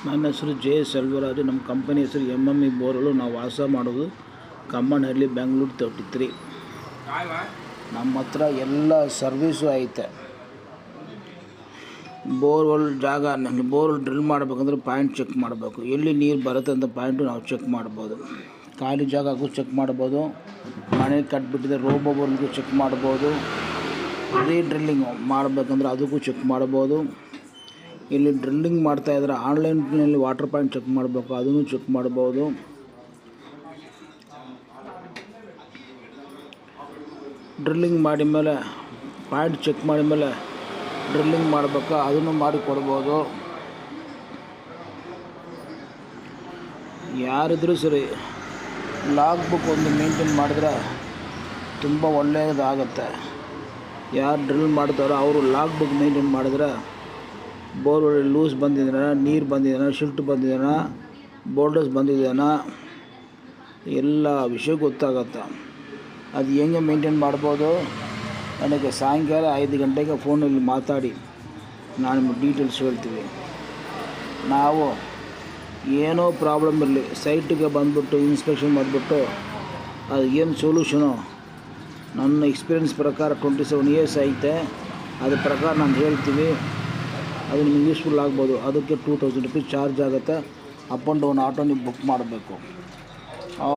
ನನ್ನ ಹೆಸರು ಜೆ ಸೆಲ್ವರಾಜು. ನಮ್ಮ ಕಂಪನಿ ಹೆಸರು MME ಬೋರ್ವೆಲ್. ನಾವು ವಾಸ ಮಾಡೋದು ಕಮ್ಮನಹಳ್ಳಿ, ಬೆಂಗಳೂರು 33. ನಮ್ಮ ಹತ್ರ ಎಲ್ಲ ಸರ್ವೀಸು ಐತೆ. ಬೋರ್ವೆಲ್ ಜಾಗ, ಬೋರ್ವೆಲ್ ಡ್ರಿಲ್ ಮಾಡಬೇಕಂದ್ರೆ ಪಾಯಿಂಟ್ ಚೆಕ್ ಮಾಡಬೇಕು. ಎಲ್ಲಿ ನೀರು ಬರುತ್ತೆ ಅಂತ ಪಾಯಿಂಟು ನಾವು ಚೆಕ್ ಮಾಡ್ಬೋದು. ಖಾಲಿ ಜಾಗಕ್ಕೂ ಚೆಕ್ ಮಾಡ್ಬೋದು. ಮನೆ ಕಟ್ಬಿಟ್ಟಿದೆ ರೋಬೋ ಬೋರ್ಗೂ ಚೆಕ್ ಮಾಡ್ಬೋದು. ಡ್ರಿಲ್ಲಿಂಗ್ ಮಾಡಬೇಕಂದ್ರೆ ಅದಕ್ಕೂ ಚೆಕ್ ಮಾಡ್ಬೋದು. ಇಲ್ಲಿ ಡ್ರಿಲ್ಲಿಂಗ್ ಮಾಡ್ತಾಯಿದ್ರೆ ಆನ್ಲೈನ್ನಲ್ಲಿ ವಾಟರ್ ಪಾಯಿಂಟ್ ಚೆಕ್ ಮಾಡಬೇಕು, ಅದನ್ನು ಚೆಕ್ ಮಾಡ್ಬೋದು. ಡ್ರಿಲ್ಲಿಂಗ್ ಮಾಡಿದ ಮೇಲೆ ಪಾಯಿಂಟ್ ಚೆಕ್ ಮಾಡಿದ ಮೇಲೆ ಡ್ರಿಲ್ಲಿಂಗ್ ಮಾಡಬೇಕಾ, ಅದನ್ನು ಮಾಡಿ ಕೊಡ್ಬೋದು. ಯಾರಿದ್ರೂ ಸರಿ ಲಾಗ್ ಬುಕ್ ಒಂದು ಮೇಂಟೈನ್ ಮಾಡಿದ್ರೆ ತುಂಬ ಒಳ್ಳೆಯದಾಗತ್ತೆ. ಯಾರು ಡ್ರಿಲ್ ಮಾಡ್ತಾರೋ ಅವರು ಲಾಗ್ ಬುಕ್ ಮೇಂಟೈನ್ ಮಾಡಿದ್ರೆ ಬೋರ್ವೆಲ್ ಲೂಸ್ ಬಂದಿದ್ದಾನ, ನೀರು ಬಂದಿದ್ದಾನ, ಶಿಲ್ಟ್ ಬಂದಿದ್ದಾನ, ಬೋಲ್ಡರ್ಸ್ ಬಂದಿದ್ದಾನ, ಎಲ್ಲ ವಿಷಯ ಗೊತ್ತಾಗತ್ತೆ. ಅದು ಹೆಂಗೆ ಮೇಂಟೈನ್ ಮಾಡ್ಬೋದು, ನನಗೆ ಸಾಯಂಕಾಲ 5 ಗಂಟೆಗೆ ಫೋನಲ್ಲಿ ಮಾತಾಡಿ ನಾನು ನಿಮಗೆ ಡೀಟೇಲ್ಸ್ ಹೇಳ್ತೀವಿ. ನಾವು ಏನೋ ಪ್ರಾಬ್ಲಮ್ ಇರಲಿ ಸೈಟಿಗೆ ಬಂದುಬಿಟ್ಟು ಇನ್ಸ್ಪೆಕ್ಷನ್ ಮಾಡಿಬಿಟ್ಟು ಅದು ಏನು ಸೊಲ್ಯೂಷನು ನನ್ನ ಎಕ್ಸ್ಪೀರಿಯನ್ಸ್ ಪ್ರಕಾರ 27 ಇಯರ್ಸ್ ಐತೆ, ಅದ್ರ ಪ್ರಕಾರ ನಾನು ಹೇಳ್ತೀವಿ. ಅದು ನಿಮಗೆ ಯೂಸ್ಫುಲ್ ಆಗ್ಬೋದು. ಅದಕ್ಕೆ 2000 ರೂಪೀಸ್ ಚಾರ್ಜ್ ಆಗುತ್ತೆ. ಅಪ್ ಆ್ಯಂಡ್ ಡೌನ್ ಆಟೋ ನೀವು ಬುಕ್ ಮಾಡಬೇಕು.